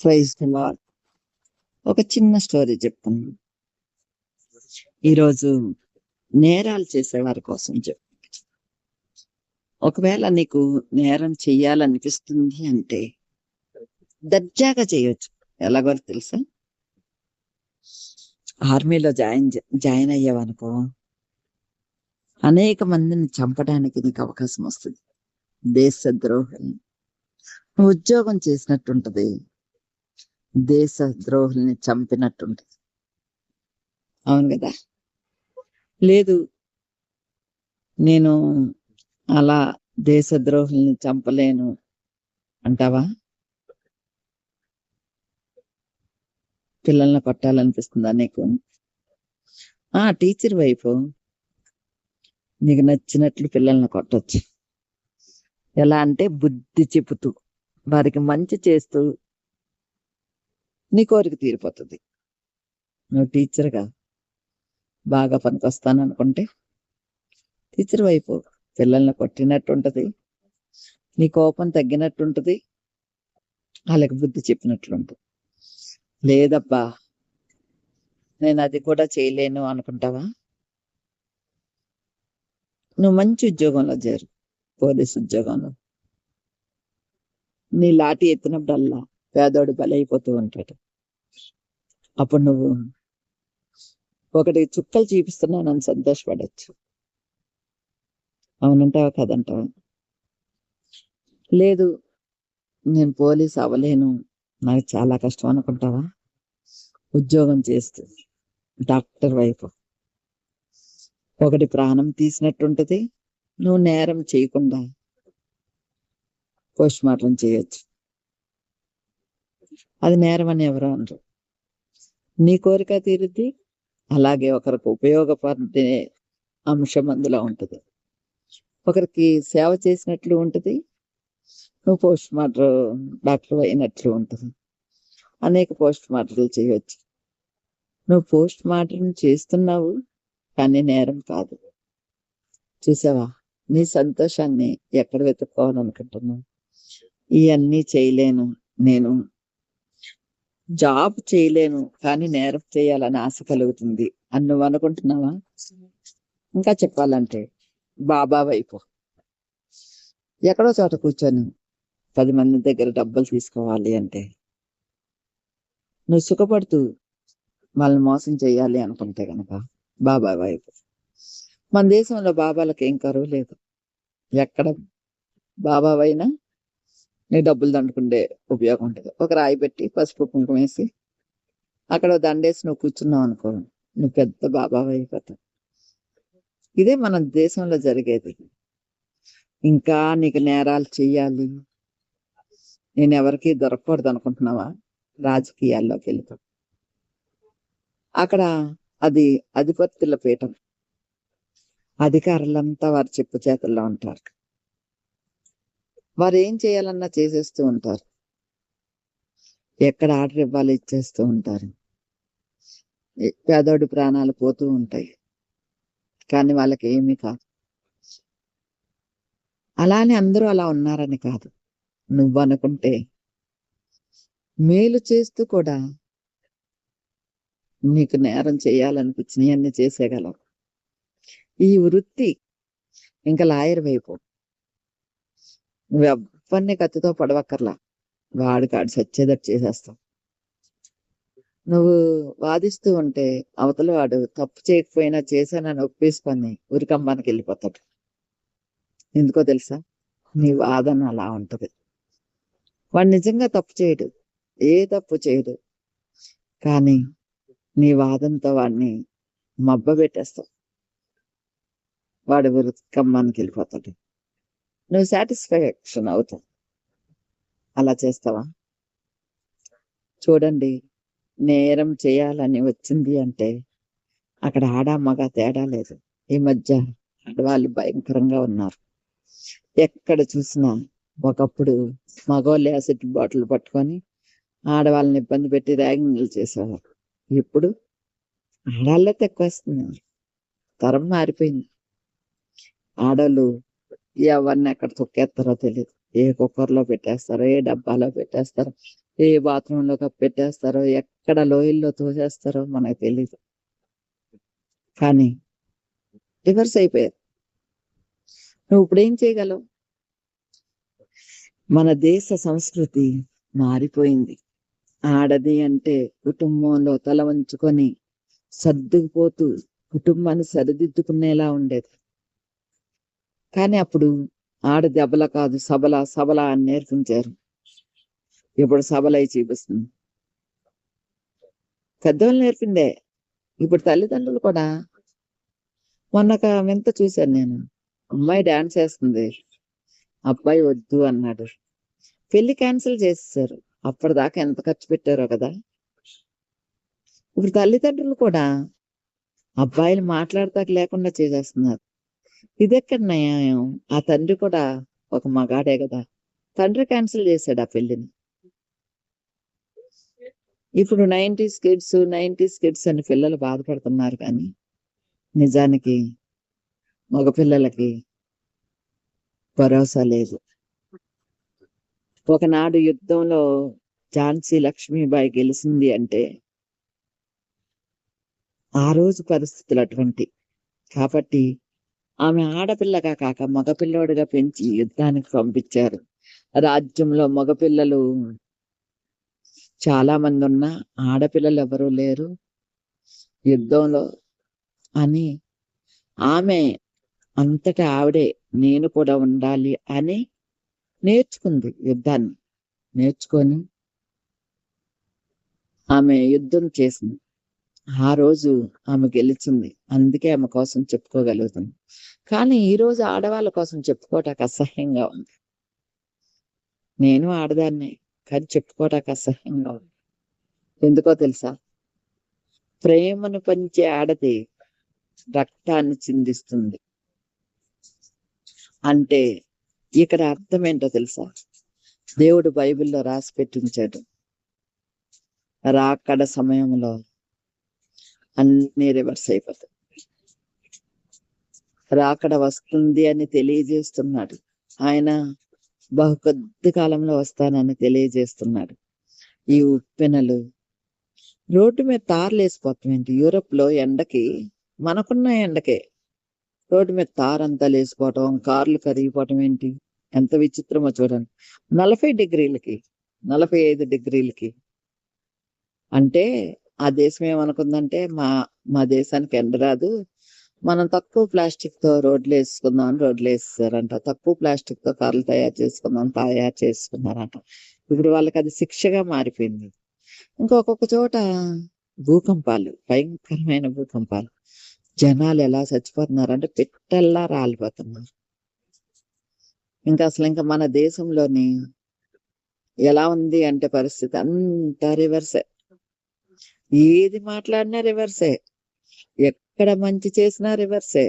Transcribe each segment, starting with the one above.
Praise the lord. ఒక చిన్న story చెప్తాను. ఈరోజు నేరాలు చేసేవారి కోసం చెప్పు. ఒకవేళ నీకు నేరం చెయ్యాలనిపిస్తుంది అంటే దర్జాగా చేయొచ్చు. ఎలాగో తెలుసా? ఆర్మీలో జాయిన్ అయ్యావనుకో, అనేక మందిని చంపడానికి నీకు అవకాశం వస్తుంది. దేశద్రోహుల్ని నువ్వు ఉద్యోగం చేసినట్టుంటది, దేశద్రోహుల్ని చంపినట్టుంటది. అవును కదా? లేదు, నేను అలా దేశద్రోహుల్ని చంపలేను అంటావా? పిల్లల్ని కొట్టాలనిపిస్తుందా నీకు? టీచర్ వైపు నీకు నచ్చినట్లు పిల్లల్ని కొట్టొచ్చు. ఎలా అంటే బుద్ధి చెబుతూ, వారికి మంచి చేస్తూ నీ కోరిక తీరిపోతుంది. నువ్వు టీచర్గా బాగా పనికొస్తాననుకుంటే టీచర్ వైపు పిల్లల్ని కొట్టినట్టుంటది, నీ కోపం తగ్గినట్టుంటది, వాళ్ళకి బుద్ధి చెప్పినట్లుంటుంది. లేదబ్బా, నేను అది కూడా చేయలేను అనుకుంటావా? నువ్వు మంచి ఉద్యోగంలో చేరు, పోలీసు ఉద్యోగంలో. నీ లాఠీ ఎత్తినప్పుడల్లా పేదోడు బలైపోతూ ఉంటాడు. అప్పుడు నువ్వు ఒకటి చుక్కలు చూపిస్తున్నానని సంతోషపడచ్చు. అవునంటావా కదంటావా? లేదు, నేను పోలీస్ అవ్వలేను, నాకు చాలా కష్టం అనుకుంటావా? ఉద్యోగం చేస్తూ డాక్టర్ వైపు ఒకటి ప్రాణం తీసినట్టుంటది, నువ్వు నేరం చేయకుండా పోస్ట్ మార్టం చేయొచ్చు. అది నేరం అని ఎవరు అనరు. నీ కోరిక తీరుద్ది, అలాగే ఒకరికి ఉపయోగపడే అంశం అందులో ఉంటుంది. ఒకరికి సేవ చేసినట్లు ఉంటుంది, నువ్వు పోస్ట్ మార్టం డాక్టర్ అయినట్లు ఉంటుంది. అనేక పోస్ట్ మార్టంలు చేయవచ్చు. నువ్వు పోస్ట్ మార్టం చేస్తున్నావు, కానీ నేరం కాదు. చూసావా? నీ సంతోషాన్ని ఎక్కడ వెతుక్కోవాలనుకుంటున్నావు? ఇవన్నీ చేయలేను, నేను జాబ్ చేయలేను, కానీ నేరం చేయాలని ఆశ కలుగుతుంది అని నువ్వు అనుకుంటున్నావా? ఇంకా చెప్పాలంటే బాబా వైపు ఎక్కడో చోట కూర్చొని 10 మంది దగ్గర డబ్బులు తీసుకోవాలి అంటే నువ్వు సుఖపడుతూ వాళ్ళని మోసం చేయాలి అనుకుంటే కనుక బాబా వైపు. మన దేశంలో బాబాలకు ఏం కరువు లేదు. ఎక్కడ బాబావైనా నీ డబ్బులు దండుకుండే ఉపయోగం ఉంటుంది. ఒక రాయి పెట్టి పసుపు కుంకుమ వేసి అక్కడ దండేసి నువ్వు కూర్చున్నావు అనుకో, నువ్వు పెద్ద బాబావి అయిపోతావు. ఇదే మన దేశంలో జరిగేది. ఇంకా నీకు నేరాలు చెయ్యాలి, నేను ఎవరికి దొరకకూడదు అనుకుంటున్నావా? రాజకీయాల్లోకి వెళ్తావు. అక్కడ అది అధిపతుల పీఠం, అధికారులంతా వారి చెప్పు చేతుల్లో ఉంటారు. వారు ఏం చేయాలన్నా చేసేస్తూ ఉంటారు. ఎక్కడ ఆర్డర్ ఇవ్వాలి ఇచ్చేస్తూ ఉంటారు. పేదోడి ప్రాణాలు పోతూ ఉంటాయి, కానీ వాళ్ళకి ఏమీ కాదు. అలానే అందరూ అలా ఉన్నారని కాదు. నువ్వు అనుకుంటే మేలు చేస్తూ కూడా నీకు నేరం చేయాలనిపించినవన్నీ చేసేయగలవు. ఈ వృత్తి ఇంకా లాయర్ వైపు నువ్వు ఎవరిని కత్తితో పడవక్కర్లా, వాడికాడు సచ్చేదట్టు చేసేస్తావు. నువ్వు వాదిస్తూ ఉంటే అవతల వాడు తప్పు చేయకపోయినా చేశానని ఒప్పేసుకొని ఉరికంబానికి వెళ్ళిపోతాడు. ఎందుకో తెలుసా? నీ వాదన అలా ఉంటది. వాడు నిజంగా తప్పు చేయడు, ఏ తప్పు చేయడు, కానీ నీ వాదనతో వాడిని మబ్బ పెట్టేస్తావు. వాడు ఉరికంబానికి వెళ్ళిపోతాడు, నువ్వు సాటిస్ఫాక్షన్ అవుతావు. అలా చేస్తావా? చూడండి, నేరం చేయాలని వచ్చింది అంటే అక్కడ ఆడ మగ తేడా లేదు. ఈ మధ్య ఆడవాళ్ళు భయంకరంగా ఉన్నారు. ఎక్కడ చూసినా ఒకప్పుడు మగవాళ్ళు యాసిడ్ బాటిల్ పట్టుకొని ఆడవాళ్ళని ఇబ్బంది పెట్టి ర్యాగింగ్లు చేసేవారు. ఇప్పుడు ఆడాళ్ళే తక్కువేస్తున్నారు. తరం మారిపోయింది. ఆడవాళ్ళు ఎవరిని ఎక్కడ తొక్కేస్తారో తెలియదు, ఏ కుక్కర్లో పెట్టేస్తారో, ఏ డబ్బాలో పెట్టేస్తారో, ఏ బాత్రూంలో కప్పెట్టేస్తారో, ఎక్కడ లోయల్లో తోసేస్తారో మనకు తెలీదు. కానీ రివర్స్ అయిపోయారు. నువ్వు ఇప్పుడేం చేయగలవు? మన దేశ సంస్కృతి మారిపోయింది. ఆడది అంటే కుటుంబంలో తల వంచుకొని సర్దుకుపోతూ కుటుంబాన్ని సరిదిద్దుకునేలా ఉండేది. కానీ అప్పుడు ఆడ దెబ్బల కాదు సబల సబల అని నేర్పించారు. ఇప్పుడు సబలై చూపిస్తుంది. పెద్దవాళ్ళు నేర్పిందే. ఇప్పుడు తల్లిదండ్రులు కూడా మొన్నొక వింత చూశాను నేను. అమ్మాయి డాన్స్ చేస్తుంది. అబ్బాయి వద్దు అన్నాడు. పెళ్లి క్యాన్సిల్ చేసేసారు. అప్పటిదాకా ఎంత ఖర్చు పెట్టారో కదా. ఇప్పుడు తల్లిదండ్రులు కూడా అబ్బాయిలు మాట్లాడతాక లేకుండా చేసేస్తున్నారు. ఇదెక్కడ న్యాయం? ఆ తండ్రి కూడా ఒక మగాడే కదా. తండ్రి క్యాన్సిల్ చేశాడు ఆ పెళ్లిని. ఇప్పుడు 90s కిడ్స్ అని పిల్లలు బాధపడుతున్నారు కానీ నిజానికి మగపిల్లలకి భరోసా లేదు. ఒకనాడు యుద్ధంలో ఝాన్సీ లక్ష్మీబాయి గెలిచింది అంటే ఆ రోజు పరిస్థితులు అటువంటి. కాబట్టి ఆమె ఆడపిల్లగా కాక మగపిల్లోడిగా పెంచి యుద్ధానికి పంపించారు. రాజ్యంలో మగపిల్లలు చాలా మంది ఉన్నా ఆడపిల్లలు ఎవరూ లేరు యుద్ధంలో అని ఆమె అంతటా ఆవిడే నేను కూడా ఉండాలి అని నేర్చుకుంది. యుద్ధాన్ని నేర్చుకొని ఆమె యుద్ధం చేసింది. ఆ రోజు ఆమె గెలిచింది. అందుకే ఆమె కోసం చెప్పుకోగలుగుతుంది. కానీ ఈ రోజు ఆడవాళ్ళ కోసం చెప్పుకోవటానికి అసహ్యంగా ఉంది. నేను ఆడదాన్నే, కానీ చెప్పుకోవటానికి అసహ్యంగా ఉంది. ఎందుకో తెలుసా? ప్రేమను పంచే ఆడది రక్తాన్ని చిందిస్తుంది అంటే ఇక్కడ అర్థం ఏంటో తెలుసా? దేవుడు బైబిల్లో రాసి పెట్టించాడు. రాకడ సమయంలో అన్ని రివర్స్ అయిపోతాయి. రాకడ వస్తుంది అని తెలియజేస్తున్నాడు. ఆయన బహు కొద్ది కాలంలో వస్తానని తెలియజేస్తున్నాడు. ఈ ఉప్పెనలు రోడ్డు మీద తార్లు వేసిపోతాం ఏంటి? యూరోప్ లో ఎండకి మనకున్న ఎండకే రోడ్డు మీద తారంతా లేసిపోవటం, కార్లు కరిగిపోవటం ఏంటి? ఎంత విచిత్రమో చూడండి. 40 డిగ్రీలకి 45 డిగ్రీలకి అంటే ఆ దేశం ఏమనుకుందంటే మా దేశానికి ఎండ రాదు, మనం తక్కువ ప్లాస్టిక్ తో రోడ్లు వేసుకుందాం అని రోడ్లు వేసేసారంట. తక్కువ ప్లాస్టిక్ తో కార్లు తయారు చేసుకున్నారంట. ఇప్పుడు వాళ్ళకి అది శిక్షగా మారిపోయింది. ఇంకొక చోట భూకంపాలు, భయంకరమైన భూకంపాలు. జనాలు ఎలా చచ్చిపోతున్నారంటే పిట్టల్లా రాలిపోతున్నారు. ఇంకా మన దేశంలోని ఎలా ఉంది అంటే పరిస్థితి అంతా రివర్సే. ఏది మాట్లాడినా రివర్సే. ఎక్కడ మంచి చేసినా రివర్సే.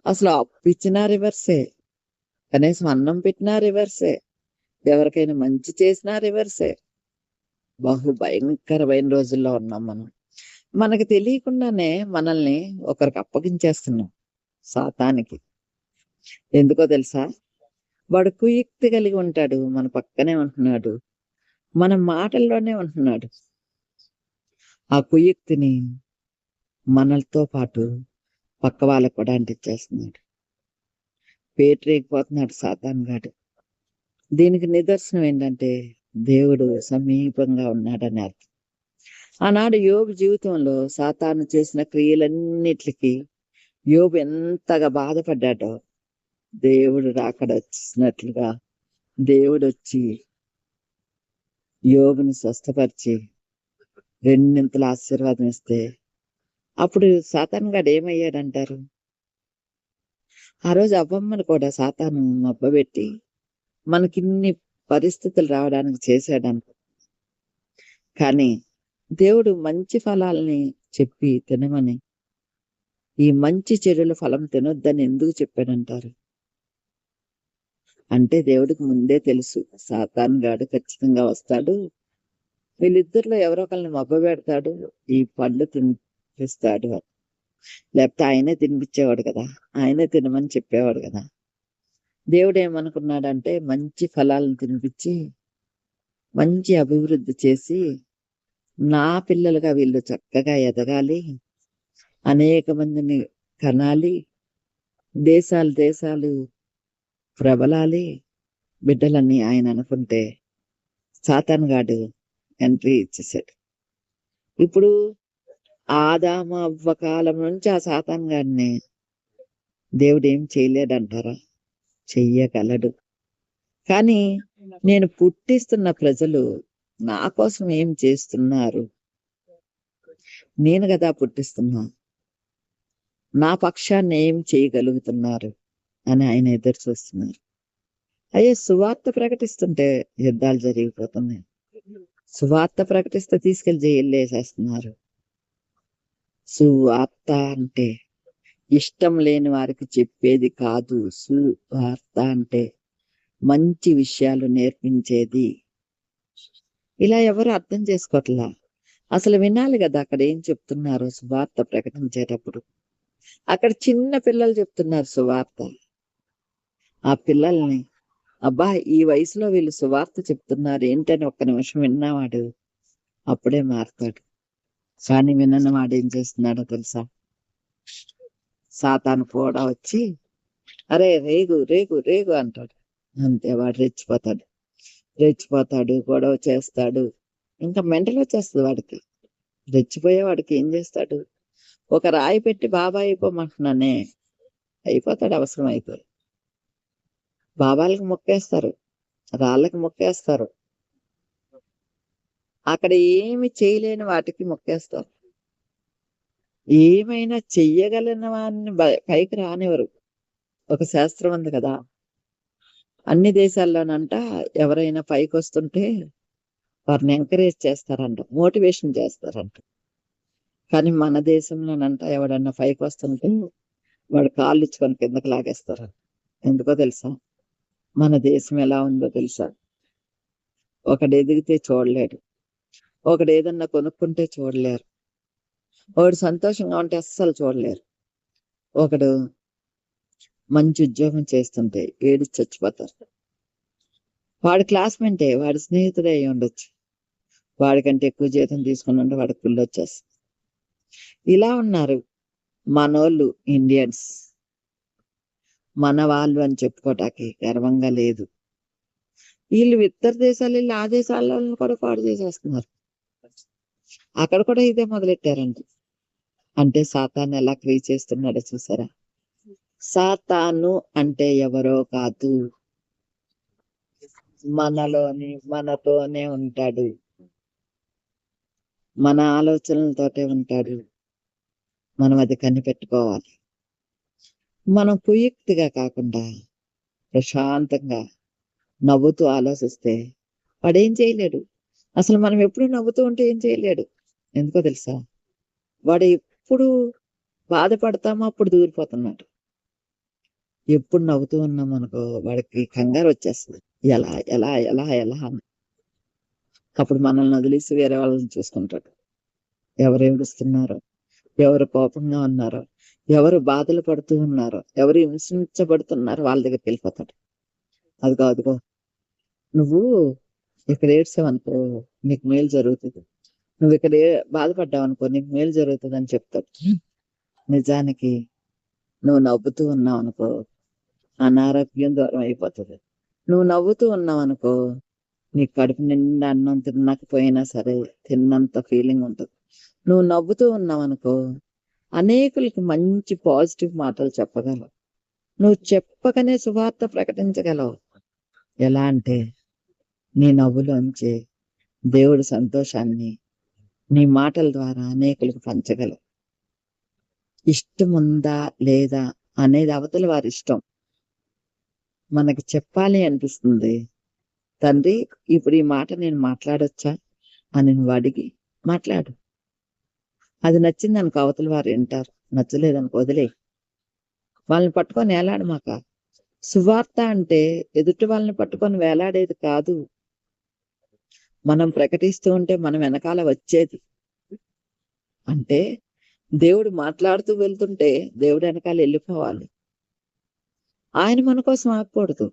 అసలు అప్పు ఇచ్చినా రివర్సే. కనీసం అన్నం పెట్టినా రివర్సే. ఎవరికైనా మంచి చేసినా రివర్సే. బహు భయంకరమైన రోజుల్లో ఉన్నాం మనం. మనకి తెలియకుండానే మనల్ని ఒకరికి అప్పగించేస్తున్నాం, సాతానికి. ఎందుకో తెలుసా? వాడు కుయుక్తి కలిగి ఉంటాడు. మన పక్కనే ఉంటున్నాడు, మన మాటల్లోనే ఉంటున్నాడు. ఆ కుయుక్తిని మనలతో పాటు పక్క వాళ్ళకు కూడా అంటించేస్తున్నాడు. పేటరేగిపోతున్నాడు సాతాన్ గాడు. దీనికి నిదర్శనం ఏంటంటే దేవుడు సమీపంగా ఉన్నాడని అర్థం. ఆనాడు యోబు జీవితంలో సాతాను చేసిన క్రియలన్నిటికీ యోబు ఎంతగా బాధపడ్డాడో దేవుడు రాకడ వచ్చినట్లుగా దేవుడు వచ్చి యోబుని స్వస్థపరిచి రెండింతల ఆశీర్వాదం ఇస్తే అప్పుడు సాతాను గాడు ఏమయ్యాడంటారు? ఆ రోజు అవ్వమ్మను కూడా సాతాను మబ్బబెట్టి మనకిన్ని పరిస్థితులు రావడానికి చేశాడనుకో. కానీ దేవుడు మంచి ఫలాల్ని చెప్పి తినమని, ఈ మంచి చెడుల ఫలం తినొద్దని ఎందుకు చెప్పాడంటారు? అంటే దేవుడికి ముందే తెలుసు సాతాన్ గాడు ఖచ్చితంగా వస్తాడు, వీళ్ళిద్దరిలో ఎవరో ఒకరిని మబ్బబెడతాడు, ఈ పండ్లు తినిపిస్తాడు అని. లేకపోతే ఆయనే తినిపించేవాడు కదా, ఆయనే తినమని చెప్పేవాడు కదా. దేవుడు ఏమనుకున్నాడంటే మంచి ఫలాలను తినిపించి మంచి అభివృద్ధి చేసి నా పిల్లలుగా వీళ్ళు చక్కగా ఎదగాలి, అనేక మందిని కనాలి, దేశాలు దేశాలు ప్రబలాలి బిడ్డలని ఆయన అనుకుంటే సాతాను గాడు ఎంట్రీ ఇచ్చేసాడు. ఇప్పుడు ఆదాము అవ్వ కాలం నుంచి ఆ సాతాను గాడిని దేవుడు ఏం చేయలేడంటారా? చెయ్యగలడు. కానీ నేను పుట్టిస్తున్న ప్రజలు నా కోసం ఏం చేస్తున్నారు? నేను కదా పుట్టిస్తున్నా, నా పక్షాన్ని ఏం చేయగలుగుతున్నారు అని ఆయన ఎదురు చూస్తున్నారు. అయ్యే సువార్త ప్రకటిస్తుంటే యుద్ధాలు జరిగిపోతున్నాయి. సువార్త ప్రకటిస్తే తీసుకెళ్లి జైల్లో వేసేస్తున్నారు. సువార్త అంటే ఇష్టం లేని వారికి చెప్పేది కాదు. సువార్త అంటే మంచి విషయాలు నేర్పించేది. ఇలా ఎవరు అర్థం చేసుకోవట్లా. అసలు వినాలి కదా అక్కడ ఏం చెప్తున్నారు సువార్త ప్రకటించేటప్పుడు. అక్కడ చిన్న పిల్లలు చెప్తున్నారు సువార్త. ఆ పిల్లల్ని అబ్బా ఈ వయసులో వీళ్ళు సువార్త చెప్తున్నారు ఏంటని ఒక్క నిమిషం విన్నవాడు అప్పుడే మారుతాడు. కానీ వినని వాడు ఏం చేస్తున్నాడో తెలుసా? సాతాను కూడా వచ్చి అరే రేగు రేగు రేగు అంటాడు. అంతే, వాడు రెచ్చిపోతాడు, గొడవ చేస్తాడు. ఇంకా మెంటల్ వచ్చేస్తుంది వాడికి. రెచ్చిపోయేవాడికి ఏం చేస్తాడు? ఒక రాయి పెట్టి బాబా అయిపోమంటున్నానే, అయిపోతాడు అవసరం అయిపోయి. బాబాలకు మొక్కేస్తారు, రాళ్ళకి మొక్కేస్తారు, అక్కడ ఏమి చేయలేని వాటికి మొక్కేస్తారు. ఏమైనా చెయ్యగలిగిన వాడిని పైకి రానివ్వరు. ఒక శాస్త్రం ఉంది కదా, అన్ని దేశాల్లోనంట ఎవరైనా పైకి వస్తుంటే వారిని ఎంకరేజ్ చేస్తారంట, మోటివేషన్ చేస్తారంట. కానీ మన దేశంలోనంట ఎవడన్నా పైకి వస్తుంటే వాడు కాళ్ళు ఇచ్చుకొని కిందకి లాగేస్తారు. ఎందుకో తెలుసా? మన దేశం ఎలా ఉందో తెలుసా? ఒకడు ఎదిగితే చూడలేడు, ఒకడు ఏదన్నా కొనుక్కుంటే చూడలేరు, ఒకడు సంతోషంగా ఉంటే అస్సలు చూడలేరు, ఒకడు మంచి ఉద్యోగం చేస్తుంటే ఏడి చచ్చిపోతారు. వాడి క్లాస్మేటే, వాడి స్నేహితుడే అయి ఉండొచ్చు, వాడికంటే ఎక్కువ జీతం తీసుకుని వాడికి కుళ్ళు వచ్చేస్తుంది. ఇలా ఉన్నారు మనోళ్ళు, ఇండియన్స్. మన వాళ్ళు అని చెప్పుకోవటానికి గర్వంగా లేదు. వీళ్ళు ఇతర దేశాలు వెళ్ళి ఆ దేశాలలో కూడా పాడు చేసేస్తున్నారు. అక్కడ కూడా ఇదే మొదలెట్టారండి. అంటే సాతాను ఎలా క్రియేట్ చేస్తున్నాడో చూసారా? సాతాను అంటే ఎవరో కాదు, మనతోనే ఉంటాడు, మన ఆలోచనలతోటే ఉంటాడు. మనం అది కనిపెట్టుకోవాలి. మనం కుయుక్తిగా కాకుండా ప్రశాంతంగా నవ్వుతూ ఆలోచిస్తే వాడేం చేయలేడు. అసలు మనం ఎప్పుడు నవ్వుతూ ఉంటే ఏం చేయలేడు. ఎందుకో తెలుసా? వాడు ఎప్పుడు బాధపడతామో అప్పుడు దూరిపోతున్నాడు. ఎప్పుడు నవ్వుతూ ఉన్నాం అనుకో వాడికి కంగారు వచ్చేస్తుంది. ఎలా ఎలా ఎలా ఎలా అని. అప్పుడు మనల్ని వదిలేసి వేరే వాళ్ళని చూసుకుంటాడు. ఎవరు ఏడుస్తున్నారో, ఎవరు కోపంగా ఉన్నారో, ఎవరు బాధలు పడుతూ ఉన్నారో, ఎవరు హింసించబడుతున్నారో వాళ్ళ దగ్గరికి వెళ్ళిపోతాడు. అదిగో అదిగో నువ్వు ఇక్కడ ఏడ్చావనుకో నీకు మేలు జరుగుతుంది, నువ్వు ఇక్కడ బాధపడ్డావు అనుకో నీకు మేలు జరుగుతుంది అని చెప్తాడు. నిజానికి నువ్వు నవ్వుతూ ఉన్నావు అనుకో అనారోగ్యం దూరం అయిపోతుంది. నువ్వు నవ్వుతూ ఉన్నావు అనుకో నీకు కడుపు నిండా అన్నం తినకపోయినా సరే తిన్నంత ఫీలింగ్ ఉంటుంది. నువ్వు నవ్వుతూ ఉన్నావు అనుకో అనేకులకి మంచి పాజిటివ్ మాటలు చెప్పగలవు. నువ్వు చెప్పకనే సువార్త ప్రకటించగలవు. ఎలా అంటే నీ నవ్వులోంచి దేవుడి సంతోషాన్ని నీ మాటల ద్వారా అనేకులకు పంచగలవు. ఇష్టం ఉందా లేదా అనేది అవతల వారి ఇష్టం. మనకి చెప్పాలి అనిపిస్తుంది, తండ్రి ఇప్పుడు ఈ మాట నేను మాట్లాడొచ్చా అని నువ్వు అడిగి మాట్లాడు. అది నచ్చింది అనుకో అవతల వారు వింటారు, నచ్చలేదనుకో వదిలే. వాళ్ళని పట్టుకొని వేలాడమాక. సువార్త అంటే ఎదుటి వాళ్ళని పట్టుకొని వేలాడేది కాదు, మనం ప్రకటిస్తూ ఉంటే మనం వెనకాల వచ్చేది. అంటే దేవుడు మాట్లాడుతూ వెళ్తుంటే దేవుడు వెనకాల వెళ్ళిపోవాలి. ఆయన మన కోసం ఆగకూడదు,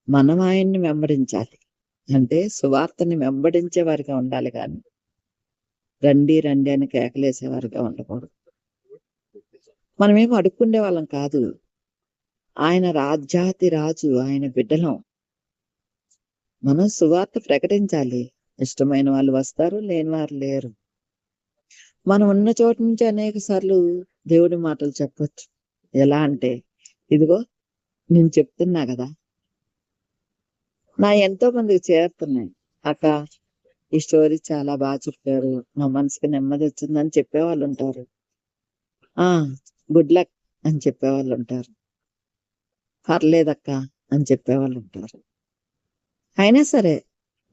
మనం ఆయన్ని వెంబడించాలి. అంటే సువార్తని వెంబడించే వారిగా ఉండాలి కానీ రండి రండి అని కేకలేసేవారిగా ఉండకూడదు. మనమేం అడుక్కుండే వాళ్ళం కాదు. ఆయన రాజ్యాతి రాజు, ఆయన బిడ్డలం. మనం సువార్త ప్రకటించాలి. ఇష్టమైన వాళ్ళు వస్తారు, లేని వారు లేరు. మనం ఉన్న చోటు నుంచి అనేక సార్లు దేవుడి మాటలు చెప్పొచ్చు. ఎలా అంటే, ఇదిగో నేను చెప్తున్నా కదా, నా ఎంతో మందికి చేరుతున్నాయి. అక్క ఈ స్టోరీ చాలా బాగా చెప్పారు, నా మనసుకి నెమ్మది వచ్చిందని చెప్పేవాళ్ళు ఉంటారు. ఆ గుడ్ లక్ అని చెప్పేవాళ్ళు ఉంటారు. పర్లేదక్క అని చెప్పేవాళ్ళు ఉంటారు. అయినా సరే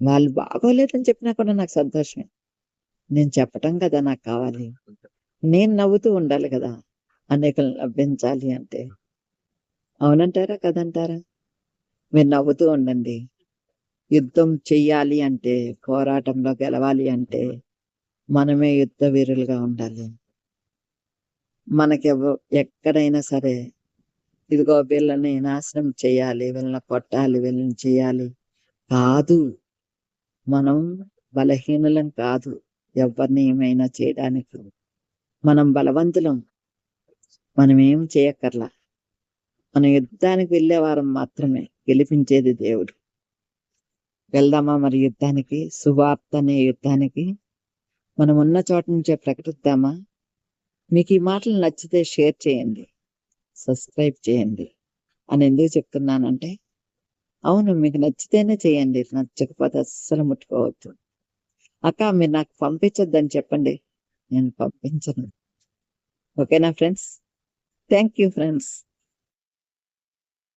వాళ్ళు బాగోలేదని చెప్పినా కూడా నాకు సంతోషమే. నేను చెప్పటం కదా నాకు కావాలి. నేను నవ్వుతూ ఉండాలి కదా అనేకులను నవ్వించాలి అంటే. అవునంటారా కదంటారా? మీరు నవ్వుతూ ఉండండి. యుద్ధం చెయ్యాలి అంటే, పోరాటంలో గెలవాలి అంటే మనమే యుద్ధ వీరులుగా ఉండాలి. ఎక్కడైనా సరే ఇదిగో వీళ్ళని నాశనం చేయాలి, వీళ్ళని కొట్టాలి, వీళ్ళని చేయాలి కాదు. మనం బలహీనులం కాదు ఎవరిని ఏమైనా చేయడానికి. మనం బలవంతులం. మనం ఏం చేయక్కర్లా. మనం యుద్ధానికి వెళ్ళే వారం మాత్రమే. గెలిపించేది దేవుడు. వెళ్దామా మరి యుద్ధానికి? సువార్త అనే యుద్ధానికి మనం ఉన్న చోట నుంచే ప్రకటిద్దామా? మీకు ఈ మాటలు నచ్చితే షేర్ చేయండి, సబ్స్క్రైబ్ చేయండి. అని ఎందుకు చెప్తున్నానంటే, అవును మీకు నచ్చితేనే చేయండి, నచ్చకపోతే అస్సలు ముట్టుకోవద్దు. అక్క మీరు నాకు పంపించొద్దని చెప్పండి, నేను పంపించను. ఓకేనా ఫ్రెండ్స్? Thank you friends.